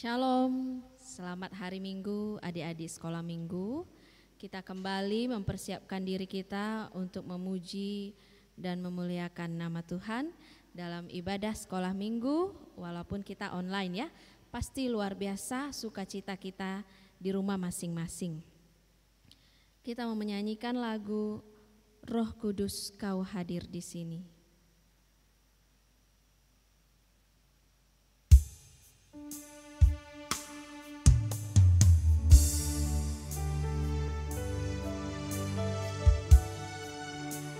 Shalom, selamat hari Minggu adik-adik sekolah Minggu. Kita kembali mempersiapkan diri kita untuk memuji dan memuliakan nama Tuhan dalam ibadah sekolah Minggu. Walaupun kita online ya, pasti luar biasa sukacita kita di rumah masing-masing. Kita mau menyanyikan lagu Roh Kudus Kau Hadir di Sini.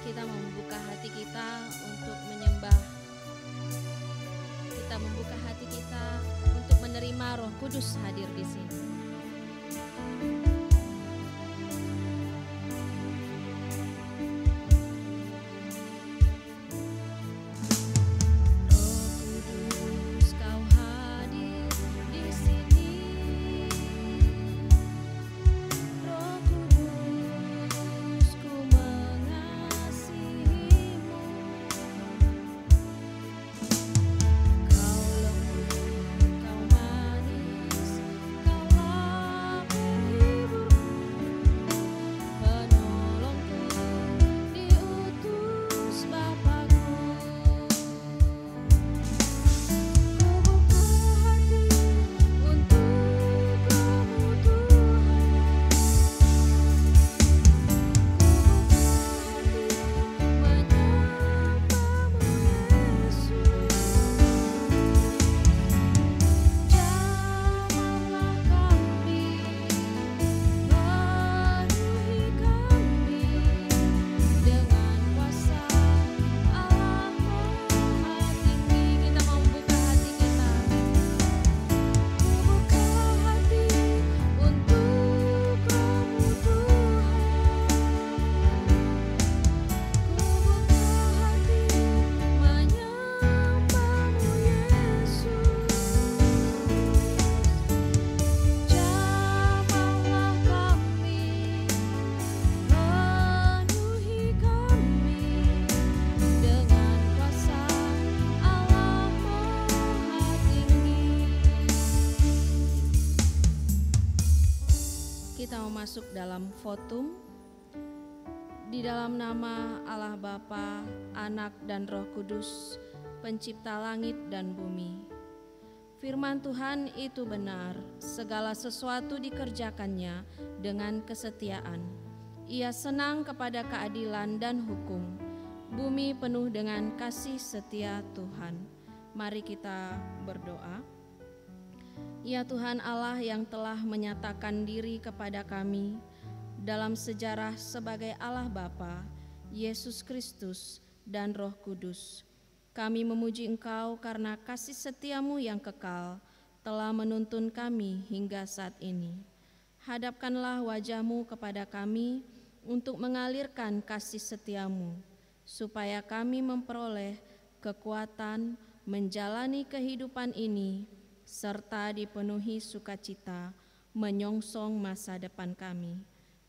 Kita membuka hati kita untuk menyembah. Kita membuka hati kita untuk menerima Roh Kudus hadir di sini. Masuk dalam votum di dalam nama Allah Bapa, Anak dan Roh Kudus, Pencipta langit dan bumi. Firman Tuhan itu benar, segala sesuatu dikerjakannya dengan kesetiaan. Ia senang kepada keadilan dan hukum. Bumi penuh dengan kasih setia Tuhan. Mari kita berdoa. Ya Tuhan Allah yang telah menyatakan diri kepada kami dalam sejarah sebagai Allah Bapa, Yesus Kristus, dan Roh Kudus. Kami memuji Engkau karena kasih setiamu yang kekal telah menuntun kami hingga saat ini. Hadapkanlah wajah-Mu kepada kami untuk mengalirkan kasih setiamu, supaya kami memperoleh kekuatan menjalani kehidupan ini serta dipenuhi sukacita menyongsong masa depan kami.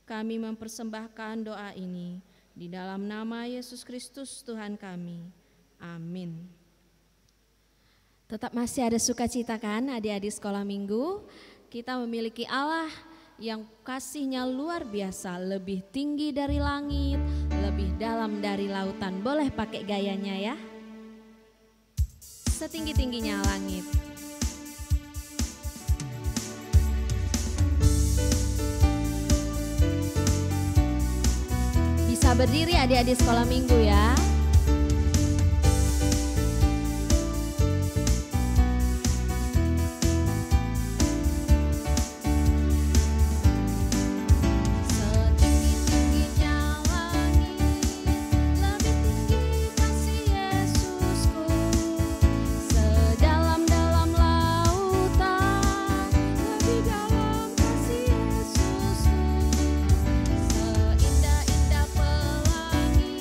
Kami mempersembahkan doa ini di dalam nama Yesus Kristus Tuhan kami. Amin. Tetap masih ada sukacita kan adik-adik sekolah Minggu? Kita memiliki Allah yang kasih-Nya luar biasa, lebih tinggi dari langit, lebih dalam dari lautan. Boleh pakai gayanya ya? Setinggi-tingginya langit. Bisa berdiri adik-adik sekolah Minggu ya. Indah-indah pelangi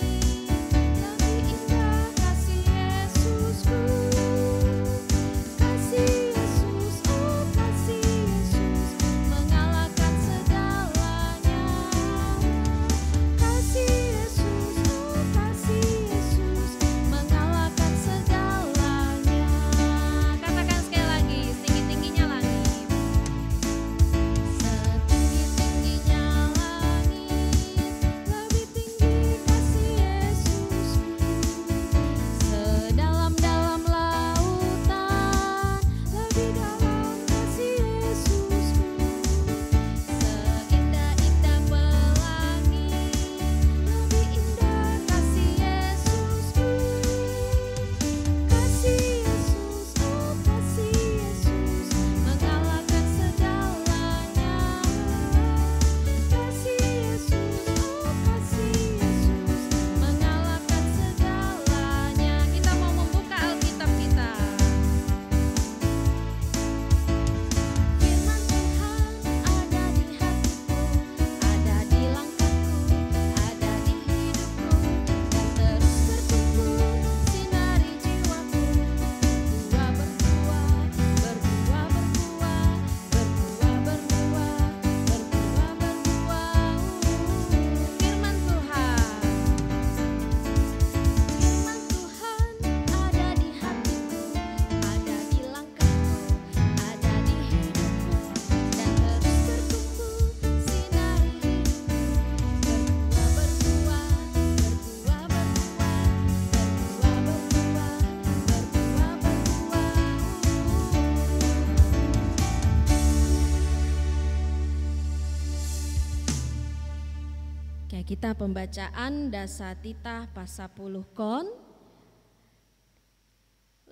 Kita pembacaan Dasa Titah pasapuluh kon.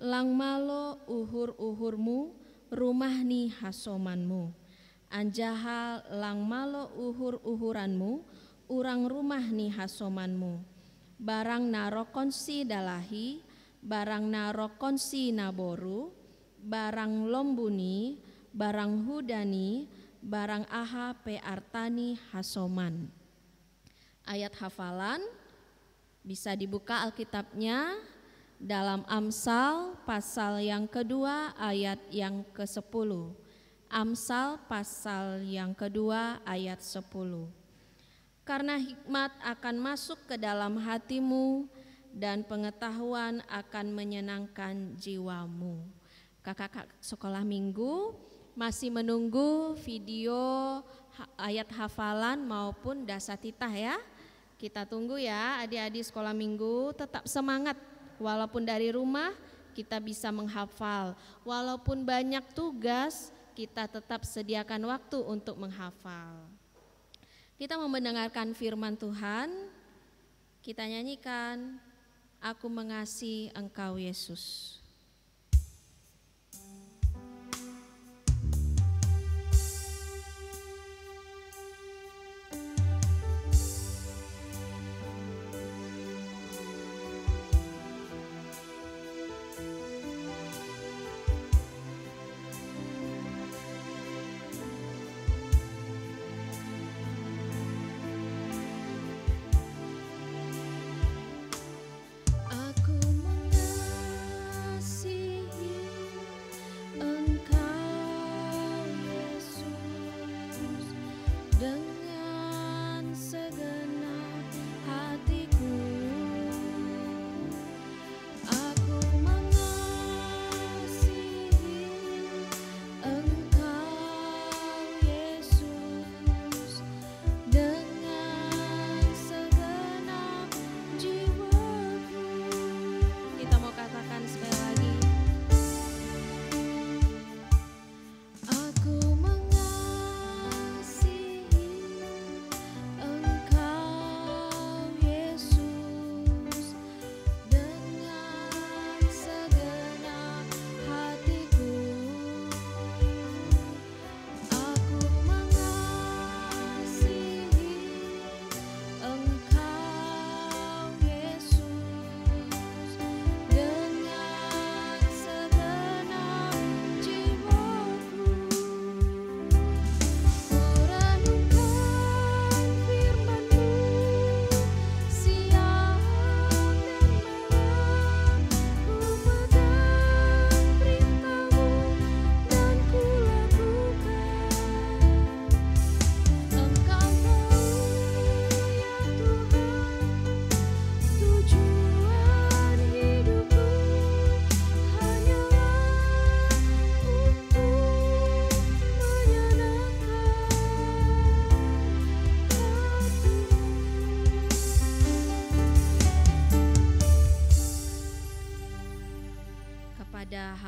Lang malo uhur-uhurmu, rumah ni hasomanmu. Anjahal lang malo uhur-uhuranmu, urang rumah ni hasomanmu. Barang narokonsi dalahi, barang narokonsi naboru, barang lombuni, barang hudani, barang aha pe artani hasoman. Ayat hafalan bisa dibuka Alkitabnya dalam Amsal pasal yang kedua ayat yang ke-10. Amsal pasal yang kedua ayat 10. Karena hikmat akan masuk ke dalam hatimu dan pengetahuan akan menyenangkan jiwamu. Kakak sekolah minggu masih menunggu video ayat hafalan maupun Dasa Titah ya. Kita tunggu ya adik-adik sekolah minggu, tetap semangat. Walaupun dari rumah kita bisa menghafal. Walaupun banyak tugas, kita tetap sediakan waktu untuk menghafal. Kita mau mendengarkan firman Tuhan. Kita nyanyikan, Aku Mengasihi Engkau Yesus.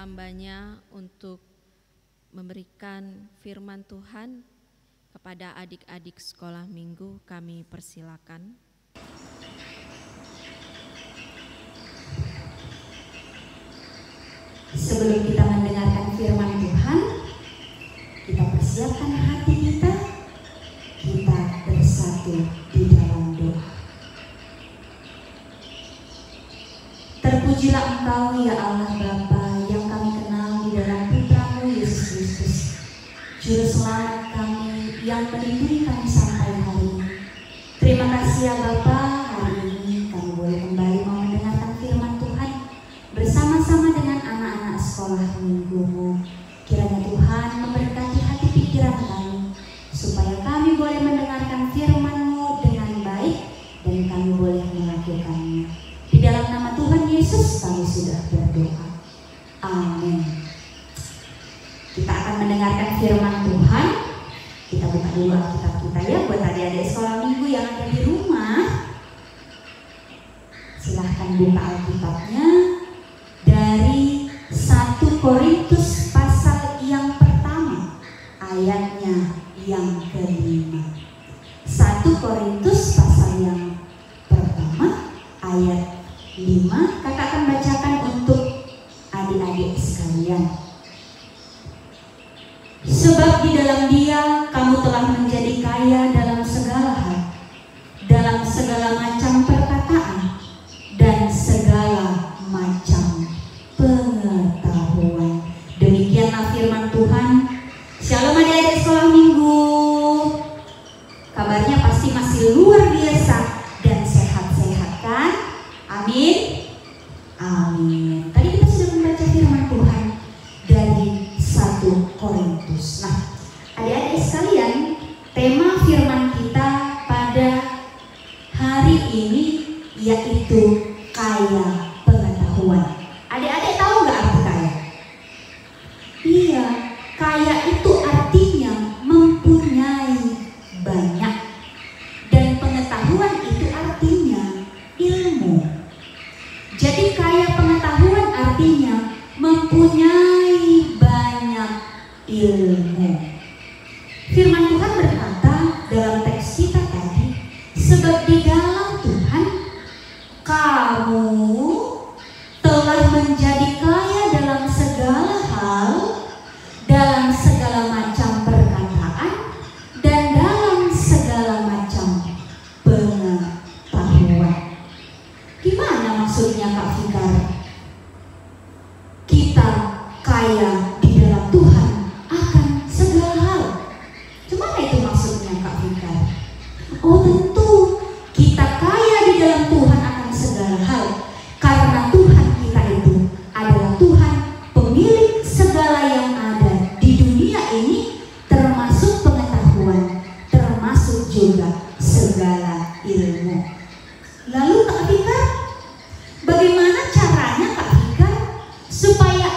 Hambanya untuk memberikan firman Tuhan kepada adik-adik sekolah minggu, kami persilakan. Sebelum kita mendengarkan firman Tuhan, kita persiapkan hati kita bersatu di dalam doa. Terpujilah Engkau ya Allah Bapa, yang kami kenal di dalam Putra-Mu Yesus Kristus, Juru Selamat kami yang melindungi kami sampai hari ini. Terima kasih ya Bapa, hari ini kami boleh kembali mau mendengarkan firman Tuhan bersama-sama dengan anak-anak sekolah minggu-Mu. Kiranya Tuhan memberkati hati pikiran kami, supaya kami boleh mendengarkan firman-Mu dengan baik dan kami boleh melakukannya. Di dalam nama Tuhan Yesus kami sudah berdoa. Amin. Kita akan mendengarkan firman Tuhan. Kita buka dulu Alkitab kita ya, buat adik-adik sekolah minggu yang ada di rumah. Silahkan buka Alkitabnya dari 1 Korintus pasal yang pertama, ayatnya yang ke-5. 1 Korintus pasal yang 5 kakak akan bacakan untuk adik-adik sekalian. Sebab di dalam Dia kamu telah menjadi kaya dalam segala hal, dalam segala macam perkataan dan segala macam pengetahuan. Demikianlah firman Tuhan. Shalom adik-adik sekolah minggu. Kabarnya pasti masih luar biasa dan sehat-sehat kan? Amin. Amin. Tadi kita sudah membaca firman Tuhan dari 1 Korintus. Nah, adik-adik sekalian, tema firman kita pada hari ini yaitu kaya pengetahuan. Adik-adik tahu nggak arti kaya? Iya, kaya itu artinya mempunyai banyak, dan pengetahuan itu artinya ilmu. Jadi kaya pengetahuan artinya mempunyai banyak ilmu. Firman Tuhan berkata dalam teks kita tadi, sebab di dalam Tuhan kamu telah menjadi kaya dalam segala hal, dalam segala macam perkataan dan dalam segala macam pengetahuan. Gimana maksudnya Kak Fikar? Kita kaya di dalam Tuhan akan segala hal. Gimana itu maksudnya Kak Fikar? Oh tentu, kita kaya di dalam Tuhan akan segala hal karena Tuhan kita itu adalah Tuhan pemilik segala yang ada di dunia ini, termasuk pengetahuan, termasuk juga segala ilmu. Lalu Kak Fikar, bagaimana caranya Kak Fikar supaya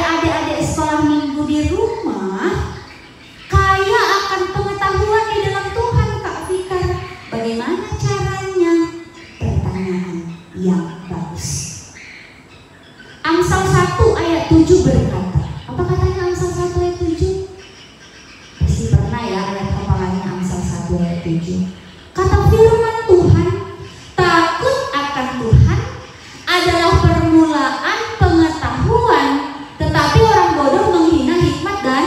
adik-adik sekolah minggu di rumah kaya akan pengetahuan di dalam Tuhan Kak Fikar? Bagaimana caranya? Pertanyaan yang bagus. Amsal 1 ayat 7 berkata, apa katanya Amsal 1 ayat 7? Pasti pernah ya ayat hafalannya Amsal 1 ayat 7. Kata firman Tuhan, takut akan Tuhan adalah permulaan pengetahuan, tetapi orang bodoh menghina hikmat dan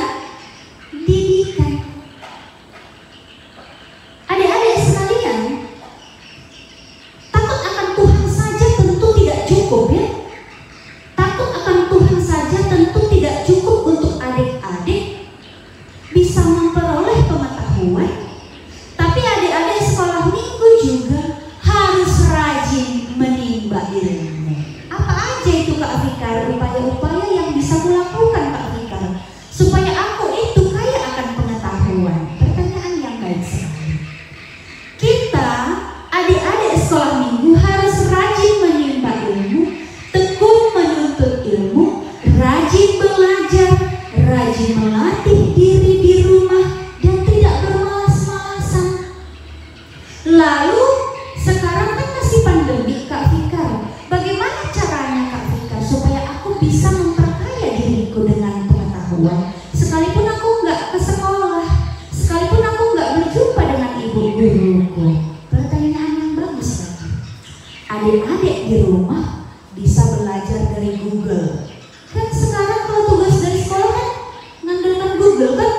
didikan. Adik-adik sekalian, takut akan Tuhan saja tentu tidak cukup ya. Takut akan Tuhan saja tentu tidak cukup untuk adik-adik bisa memperoleh pengetahuan. Tapi adik-adik sekolah minggu juga harus rajin menimba ilmu. Apa aja itu Kak Fikar? Upaya-upaya yang bisa kulakukan Kak Fikar supaya aku itu kaya akan pengetahuan. Pertanyaan yang baik sekali. Kita adik-adik sekolah minggu harus rajin menimba ilmu, tekun menuntut ilmu, rajin belajar, rajin melatih diri di rumah, dan tidak bermalas-malasan. Lalu sekarang kan masih pandemi Kak Fikar. Bagaimana caranya Kak Fikar supaya aku bisa memperkaya diriku dengan pengetahuan? Sekalipun aku nggak ke sekolah, sekalipun aku nggak berjumpa dengan ibu guruku. Pertanyaan yang bagus lagi. Adik-adik di rumah bisa belajar dari Google. Kan sekarang kalau tugas dari sekolah kan ngandalkan Google kan?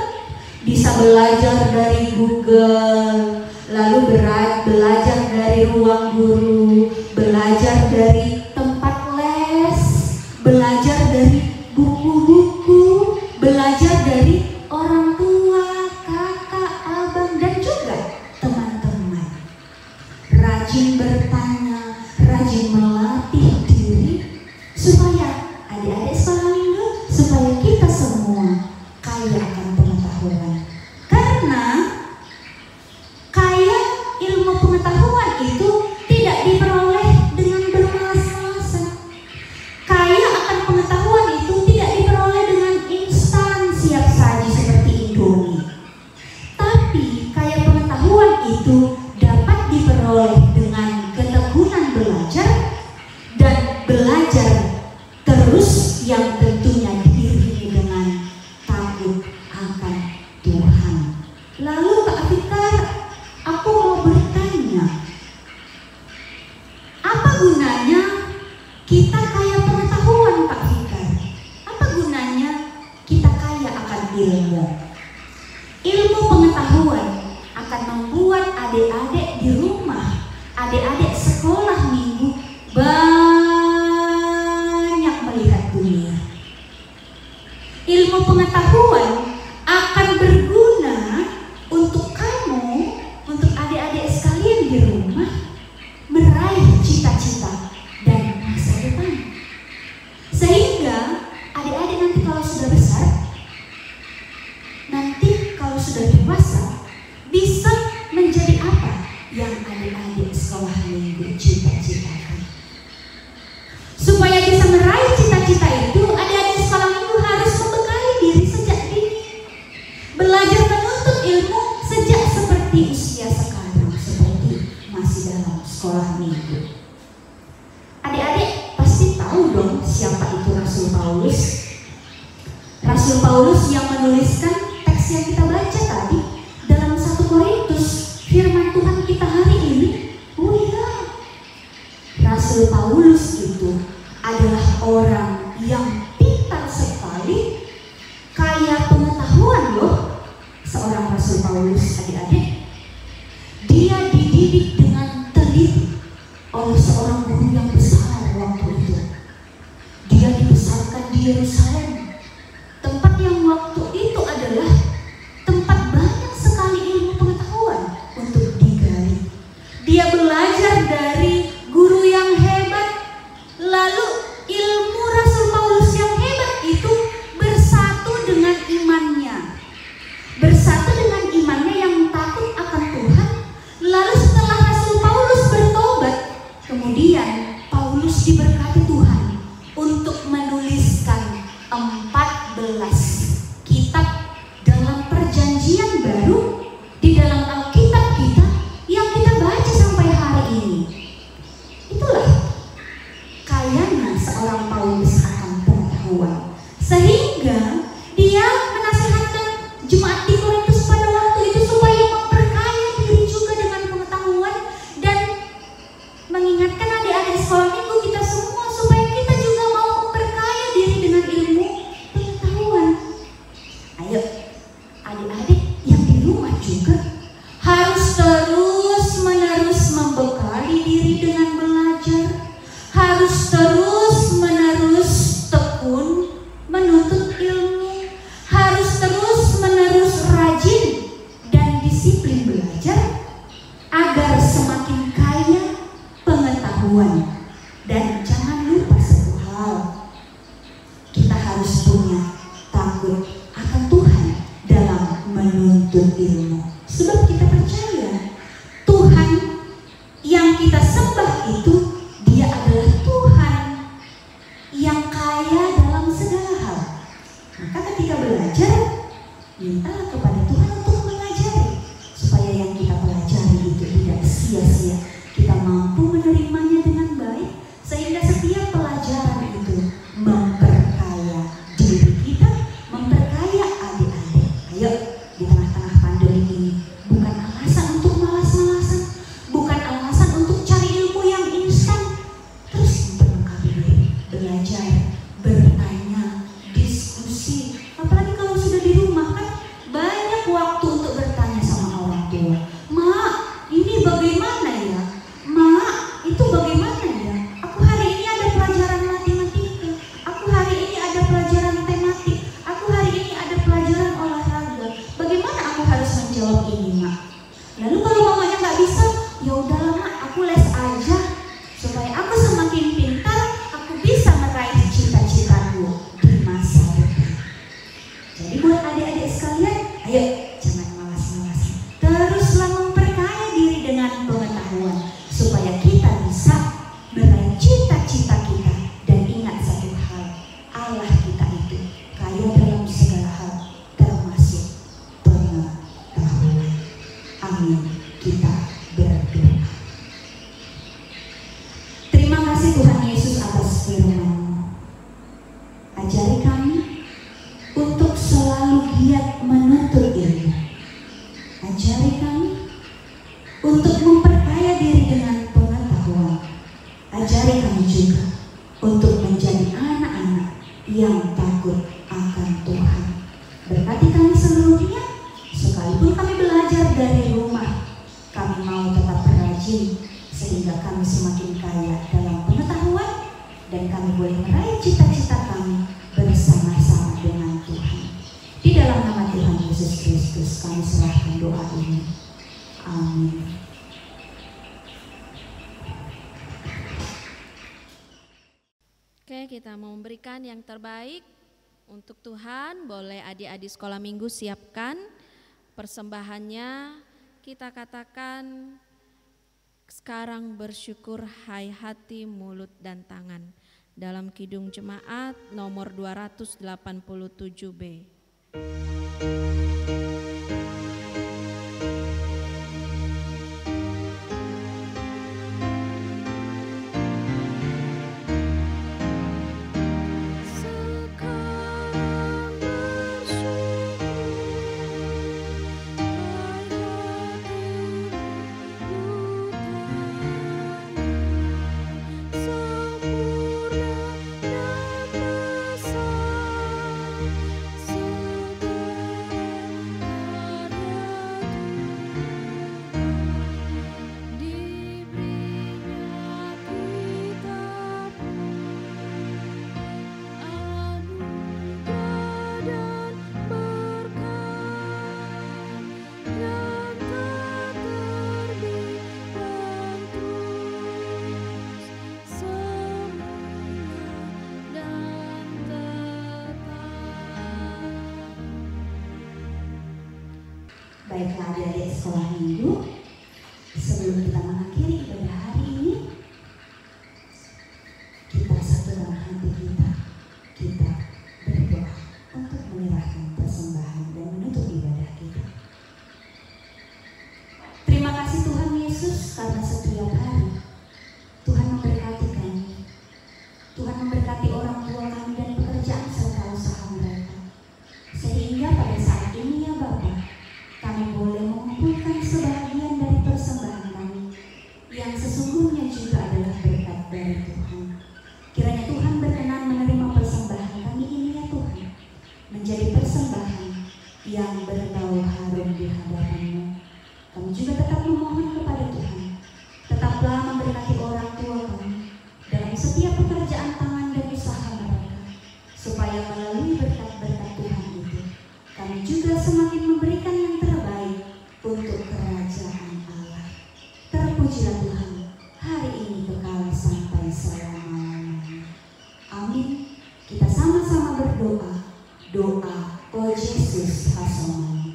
Bisa belajar dari Google, lalu belajar dari ruang guru, belajar dari tempat les, belajar dari buku-buku, belajar dari orang tua, kakak, abang, dan juga teman-teman. Rajin bertanya, rajin melatih diri supaya adik-adik sekolah minggu, supaya kita semua kaya akan pengetahuan. Karena kaya ilmu pengetahuan itu tidak diperoleh dengan bermalas gunanya kita kaya pengetahuan, Pak Fikar? Apa gunanya kita kaya akan ilmu? Ilmu pengetahuan akan membuat adik-adik di rumah, adik-adik sekolah minggu banyak melihat dunia. Ilmu pengetahuan akan berguna untuk kamu, untuk adik-adik sekalian di rumah, meraih cita-cita dan masa depan. Sehingga adik-adik nanti kalau sudah besar, nanti kalau sudah dewasa, bisa menjadi apa yang adik-adik sekolah minggu cita-citakan. Supaya bisa meraih cita-cita itu, adik-adik sekolah minggu harus membekali diri sejak dini. Belajar menuntut ilmu sejak seperti usia sekarang, seperti masih dalam sekolah minggu. Adik-adik pasti tahu dong siapa itu Rasul Paulus. Rasul Paulus yang menuliskan teks yang kita baca tadi dalam 1 Korintus, firman Tuhan kita hari ini. Oh iya, Rasul Paulus itu adalah orang yang pintar sekali, kaya pengetahuan loh. Seorang Rasul Paulus, adik-adik, dia dididik dengan teliti oleh seorang guru yang besar waktu itu. Dia dibesarkan di Yerusalem, tempat yang waktu itu adalah tempat banyak sekali ilmu pengetahuan untuk digali. Dia belajar dari guru yang hebat, lalu ilmu Rasul Paulus yang hebat itu bersatu dengan imannya. Bersatu dengan imannya yang takut akan Tuhan. Lalu setelah Rasul Paulus bertobat, kemudian Paulus diberkati Tuhan untuk menuliskan 14 kitab dalam perjanjian baru di dalam Alkitab kita yang kita baca sampai hari ini. Itulah kayanya seorang Paulus akan pengetahuan, sehingga dia menasihatkan jemaat di Korintus pada waktu itu supaya memperkaya diri juga dengan pengetahuan, dan mengingatkan adik-adik sekolah minggu kita semua supaya kita juga mau memperkaya diri dengan ilmu pengetahuan. Ayo adik-adik yang di rumah juga harus terus-menerus membekali diri dengan belajar, harus terus-menerus tekun menuntut ilmu, harus terus-menerus rajin dan disiplin belajar agar semakin kaya pengetahuan. Dan jangan lupa satu hal, kita harus punya takut akan Tuhan dalam menuntut ilmu. Sebab kita percaya Tuhan yang kita sembah itu, Dia adalah Tuhan yang kaya dalam segala hal. Maka ketika belajar, mintalah kepada Tuhan untuk mengajari, supaya yang kita pelajari itu tidak sia-sia. Kita mampu menerimanya dengan baik, sehingga setiap pelajaran itu memperkaya diri kita, memperkaya adik-adik. Ayo, di tengah-tengah pandemi ini, bukan alasan untuk malas-malasan, bukan alasan untuk cari ilmu yang instan. Terus memperlengkapi diri, belajar, bertanya, diskusi. Apalagi kalau sudah di rumah kan banyak waktu untuk bertanya sama orang tua. Mak, ini bagaimana ya? Mak, itu bagaimana ya? Aku hari ini ada pelajaran matematika, aku hari ini ada pelajaran tematik, aku hari ini ada pelajaran olahraga. Bagaimana aku harus menjawab ini, Mak? Lalu kalau mamanya nggak bisa, ya udahlah Mak, aku les aja supaya aku semakin pintar, aku bisa meraih cita-citaku di masa depan. Jadi buat adik-adik sekalian, ayo jangan malas-malasan, teruslah memperkaya diri dengan pengetahuan supaya kita bisa meraih cita-cita kita. Dan ingat satu hal, Allah kita itu kaya dalam segala hal, termasuk pengetahuan. Amin. Kita berdoa. ajari kami juga untuk menjadi anak-anak yang takut akan Tuhan. Berkati kami seluruhnya, sekalipun kami belajar dari rumah, kami mau tetap rajin sehingga kami semakin kaya dalam pengetahuan dan kami boleh meraih cita-cita kami bersama-sama dengan Tuhan. Di dalam nama Tuhan Yesus Kristus kami serahkan doa ini. Amin. Oke, kita mau memberikan yang terbaik untuk Tuhan. Boleh adik-adik sekolah minggu siapkan persembahannya. Kita katakan, sekarang bersyukur hai hati, mulut dan tangan. Dalam Kidung Jemaat nomor 287B. Baiklah adik-adik sekolah minggu, sebelum kita mengakhiri ibadah hari ini, kita satukan hati kita berdoa untuk menyerahkan persembahan dan menutup ibadah kita. Terima kasih Tuhan Yesus karena setiap hari Tuhan memberkati kami. Tuhan memberkati orang tua kami dan pekerjaan serta usaha mereka. Sehingga pada saat ini ya Bapa, kami boleh mengumpulkan sebagian dari persembahan kami yang sesungguhnya juga adalah berkat dari Tuhan. Kiranya Tuhan berkenan menerima persembahan kami ini ya Tuhan, menjadi persembahan yang berbau harum di hadapan-Mu. Kami juga tetap memohon kepada Tuhan, tetaplah memberkati orang tua kami dalam setiap pekerjaan tangan dan usaha mereka, supaya melalui berkat-berkat Tuhan itu, kami juga semakin memberikan yang terbaik untuk kerajaan Allah. Terpujilah Tuhan, hari ini kekal sampai selama-lamanya. Amin. Kita sama-sama berdoa, doa O Yesus Hasomani.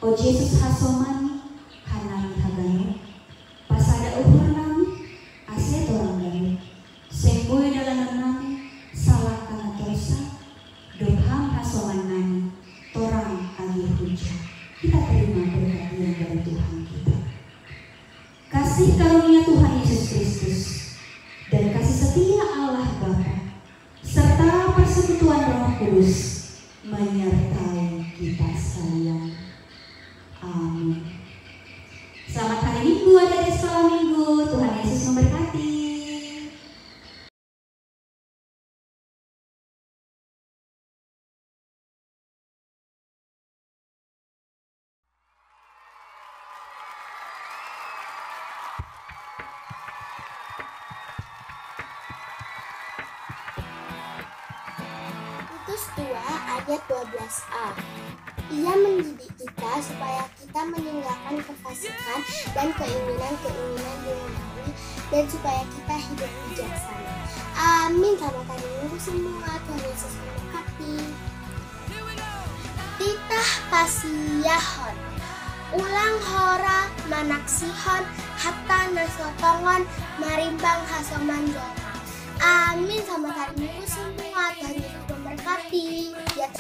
O Yesus Hasomani, hanami haganu, pasada uhur nami, aset orang gani, semboy dalam nami, salah kana dosa, doham hasoman nami, torang agi hujan. Kita terima berkat yang dari Tuhan kita. Kasih karunia Tuhan Yesus Kristus dan kasih setia Allah Bapa serta persekutuan Roh Kudus menyertai kita sekalian. Amin. Selamat hari Minggu adik-adik sekolah minggu. Tuhan Yesus memberkati. Titus 2 ayat 12a. Ia mendidik kita supaya kita meninggalkan kefasikan dan keinginan-keinginan duniawi dan supaya kita hidup bijaksana. Amin. Selamat hari Minggu semua. Tuhan Yesus memberkati. Titah pasiyahon, ulang hora manaksihon, hatta nasotongon, marimbang hasoman jona. Amin. Selamat hari Minggu semua. Tuhan Yesus memberkati. Ya.